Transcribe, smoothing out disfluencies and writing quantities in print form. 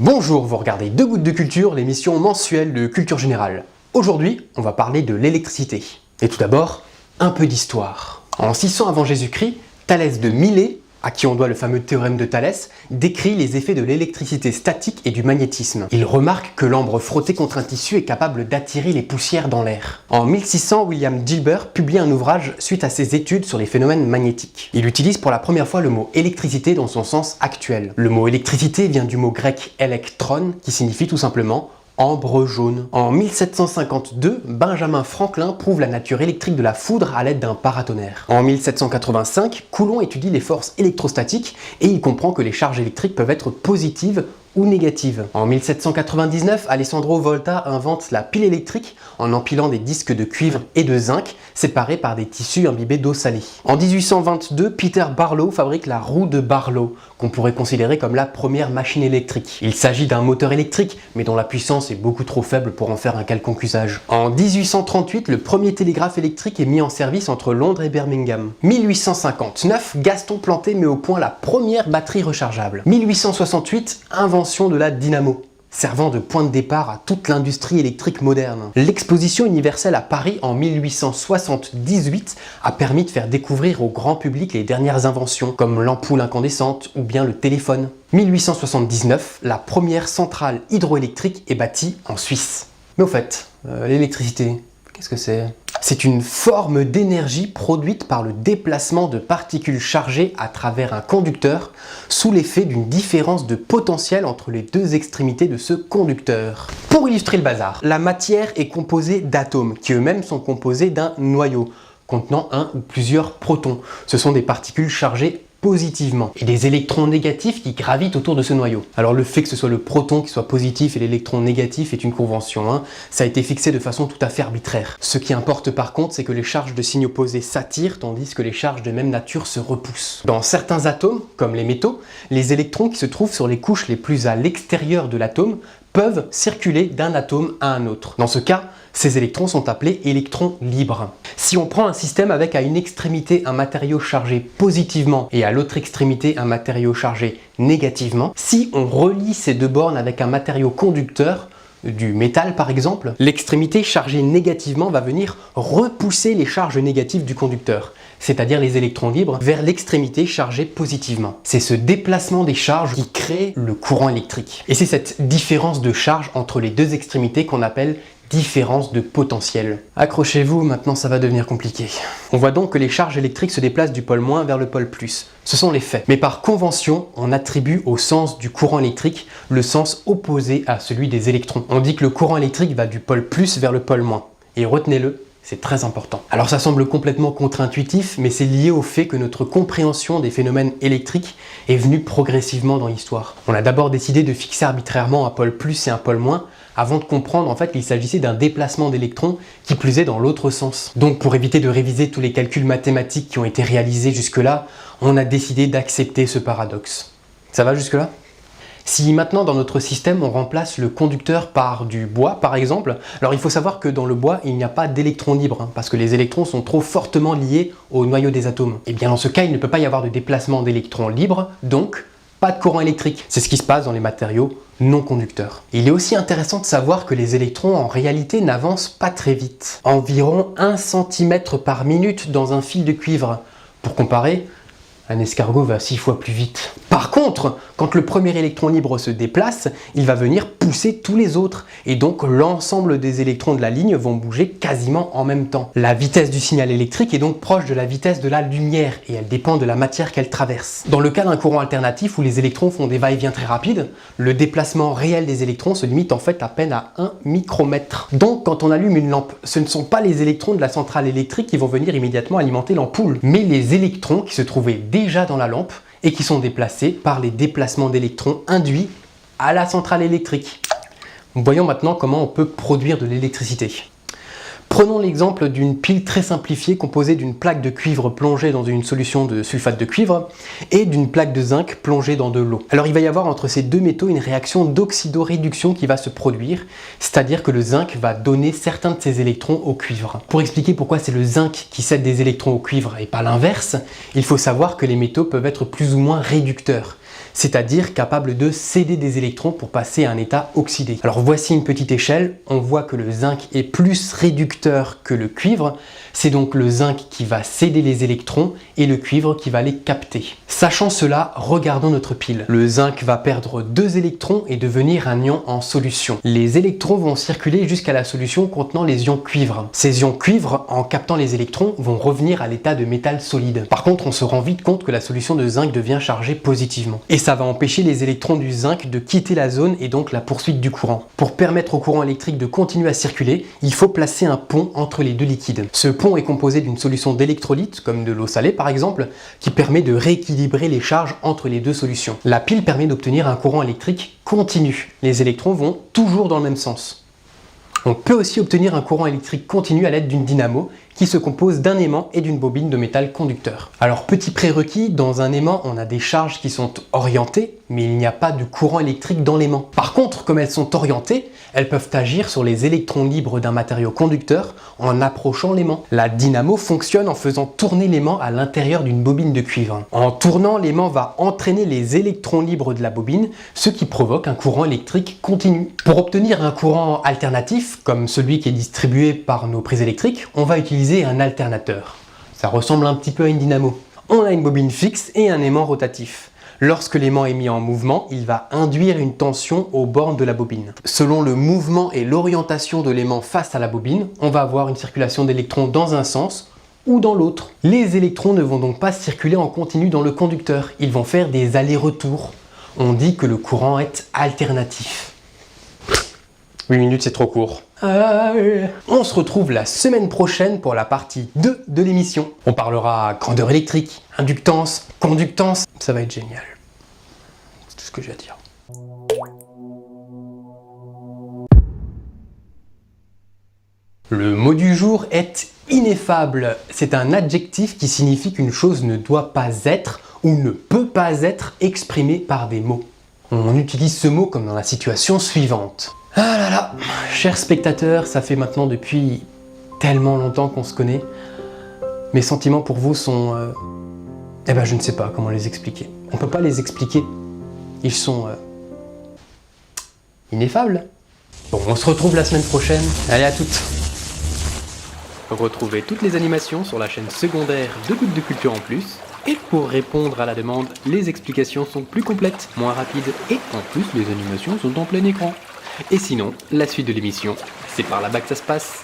Bonjour, vous regardez 2 gouttes de culture, l'émission mensuelle de culture générale. Aujourd'hui, on va parler de l'électricité. Et tout d'abord, un peu d'histoire. En 600 avant Jésus-Christ, Thalès de Milet, à qui on doit le fameux théorème de Thalès, décrit les effets de l'électricité statique et du magnétisme. Il remarque que l'ambre frotté contre un tissu est capable d'attirer les poussières dans l'air. En 1600, William Gilbert publie un ouvrage suite à ses études sur les phénomènes magnétiques. Il utilise pour la première fois le mot électricité dans son sens actuel. Le mot électricité vient du mot grec elektron, qui signifie tout simplement ambre jaune. En 1752, Benjamin Franklin prouve la nature électrique de la foudre à l'aide d'un paratonnerre. En 1785, Coulomb étudie les forces électrostatiques et il comprend que les charges électriques peuvent être positives ou négatives. En 1799, Alessandro Volta invente la pile électrique en empilant des disques de cuivre et de zinc séparés par des tissus imbibés d'eau salée. En 1822, Peter Barlow fabrique la roue de Barlow, qu'on pourrait considérer comme la première machine électrique. Il s'agit d'un moteur électrique, mais dont la puissance est beaucoup trop faible pour en faire un quelconque usage. En 1838, le premier télégraphe électrique est mis en service entre Londres et Birmingham. 1859, Gaston Planté met au point la première batterie rechargeable. 1868, invention de la dynamo, servant de point de départ à toute l'industrie électrique moderne. L'exposition universelle à Paris en 1878 a permis de faire découvrir au grand public les dernières inventions, comme l'ampoule incandescente ou bien le téléphone. 1879, la première centrale hydroélectrique est bâtie en Suisse. Mais au fait, l'électricité, qu'est-ce que c'est ? C'est une forme d'énergie produite par le déplacement de particules chargées à travers un conducteur sous l'effet d'une différence de potentiel entre les deux extrémités de ce conducteur. Pour illustrer le bazar, la matière est composée d'atomes qui eux-mêmes sont composés d'un noyau contenant un ou plusieurs protons. Ce sont des particules chargées positivement et des électrons négatifs qui gravitent autour de ce noyau. Alors le fait que ce soit le proton qui soit positif et l'électron négatif est une convention, ça a été fixé de façon tout à fait arbitraire. Ce qui importe par contre, c'est que les charges de signes opposés s'attirent tandis que les charges de même nature se repoussent. Dans certains atomes, comme les métaux, les électrons qui se trouvent sur les couches les plus à l'extérieur de l'atome peuvent circuler d'un atome à un autre. Dans ce cas, ces électrons sont appelés électrons libres. Si on prend un système avec à une extrémité un matériau chargé positivement et à l'autre extrémité un matériau chargé négativement, si on relie ces deux bornes avec un matériau conducteur, du métal par exemple, l'extrémité chargée négativement va venir repousser les charges négatives du conducteur, c'est-à-dire les électrons libres, vers l'extrémité chargée positivement. C'est ce déplacement des charges qui crée le courant électrique. Et c'est cette différence de charge entre les deux extrémités qu'on appelle différence de potentiel. Accrochez-vous, maintenant ça va devenir compliqué. On voit donc que les charges électriques se déplacent du pôle moins vers le pôle plus. Ce sont les faits. Mais par convention, on attribue au sens du courant électrique le sens opposé à celui des électrons. On dit que le courant électrique va du pôle plus vers le pôle moins. Et retenez-le, c'est très important. Alors ça semble complètement contre-intuitif, mais c'est lié au fait que notre compréhension des phénomènes électriques est venue progressivement dans l'histoire. On a d'abord décidé de fixer arbitrairement un pôle plus et un pôle moins, avant de comprendre en fait qu'il s'agissait d'un déplacement d'électrons qui plus est dans l'autre sens. Donc pour éviter de réviser tous les calculs mathématiques qui ont été réalisés jusque-là, on a décidé d'accepter ce paradoxe. Ça va jusque-là ? Si maintenant dans notre système on remplace le conducteur par du bois par exemple, alors il faut savoir que dans le bois il n'y a pas d'électrons libres parce que les électrons sont trop fortement liés au noyau des atomes. Et bien dans ce cas il ne peut pas y avoir de déplacement d'électrons libres, donc pas de courant électrique. C'est ce qui se passe dans les matériaux non conducteurs. Il est aussi intéressant de savoir que les électrons en réalité n'avancent pas très vite. Environ 1 cm par minute dans un fil de cuivre. Pour comparer, un escargot va 6 fois plus vite. Par contre, quand le premier électron libre se déplace, il va venir pousser tous les autres et donc l'ensemble des électrons de la ligne vont bouger quasiment en même temps. La vitesse du signal électrique est donc proche de la vitesse de la lumière et elle dépend de la matière qu'elle traverse. Dans le cas d'un courant alternatif où les électrons font des va-et-vient très rapides, le déplacement réel des électrons se limite en fait à peine à 1 micromètre. Donc quand on allume une lampe, ce ne sont pas les électrons de la centrale électrique qui vont venir immédiatement alimenter l'ampoule, mais les électrons qui se trouvaient déjà dans la lampe et qui sont déplacés par les déplacements d'électrons induits à la centrale électrique. Voyons maintenant comment on peut produire de l'électricité. Prenons l'exemple d'une pile très simplifiée composée d'une plaque de cuivre plongée dans une solution de sulfate de cuivre et d'une plaque de zinc plongée dans de l'eau. Alors il va y avoir entre ces deux métaux une réaction d'oxydoréduction qui va se produire, c'est-à-dire que le zinc va donner certains de ses électrons au cuivre. Pour expliquer pourquoi c'est le zinc qui cède des électrons au cuivre et pas l'inverse, il faut savoir que les métaux peuvent être plus ou moins réducteurs. c'est-à-dire capable de céder des électrons pour passer à un état oxydé. Alors voici une petite échelle, on voit que le zinc est plus réducteur que le cuivre, c'est donc le zinc qui va céder les électrons et le cuivre qui va les capter. Sachant cela, regardons notre pile. Le zinc va perdre 2 électrons et devenir un ion en solution. Les électrons vont circuler jusqu'à la solution contenant les ions cuivre. Ces ions cuivre, en captant les électrons, vont revenir à l'état de métal solide. Par contre, on se rend vite compte que la solution de zinc devient chargée positivement. Et ça va empêcher les électrons du zinc de quitter la zone et donc la poursuite du courant. Pour permettre au courant électrique de continuer à circuler, il faut placer un pont entre les deux liquides. Ce pont est composé d'une solution d'électrolyte, comme de l'eau salée par exemple, qui permet de rééquilibrer les charges entre les deux solutions. La pile permet d'obtenir un courant électrique continu. Les électrons vont toujours dans le même sens. On peut aussi obtenir un courant électrique continu à l'aide d'une dynamo qui se compose d'un aimant et d'une bobine de métal conducteur. Alors petit prérequis, dans un aimant on a des charges qui sont orientées, mais il n'y a pas de courant électrique dans l'aimant. Par contre, comme elles sont orientées, elles peuvent agir sur les électrons libres d'un matériau conducteur en approchant l'aimant. La dynamo fonctionne en faisant tourner l'aimant à l'intérieur d'une bobine de cuivre. En tournant, l'aimant va entraîner les électrons libres de la bobine, ce qui provoque un courant électrique continu. Pour obtenir un courant alternatif, comme celui qui est distribué par nos prises électriques, on va utiliser un alternateur. Ça ressemble un petit peu à une dynamo. On a une bobine fixe et un aimant rotatif. Lorsque l'aimant est mis en mouvement, il va induire une tension aux bornes de la bobine. Selon le mouvement et l'orientation de l'aimant face à la bobine, on va avoir une circulation d'électrons dans un sens ou dans l'autre. Les électrons ne vont donc pas circuler en continu dans le conducteur, ils vont faire des allers-retours. On dit que le courant est alternatif. 8 minutes, c'est trop court. On se retrouve la semaine prochaine pour la partie 2 de l'émission. On parlera grandeur électrique, inductance, conductance. Ça va être génial. C'est tout ce que j'ai à dire. Le mot du jour est ineffable. C'est un adjectif qui signifie qu'une chose ne doit pas être ou ne peut pas être exprimée par des mots. On utilise ce mot comme dans la situation suivante. Ah là là, chers spectateurs, ça fait maintenant depuis tellement longtemps qu'on se connaît. Mes sentiments pour vous sont... Eh ben je ne sais pas comment les expliquer. On peut pas les expliquer. Ils sont... ineffables. Bon, on se retrouve la semaine prochaine. Allez, à toutes. Retrouvez toutes les animations sur la chaîne secondaire de Gouttes de Culture en plus. Et pour répondre à la demande, les explications sont plus complètes, moins rapides et en plus les animations sont en plein écran. Et sinon, la suite de l'émission, c'est par là-bas que ça se passe.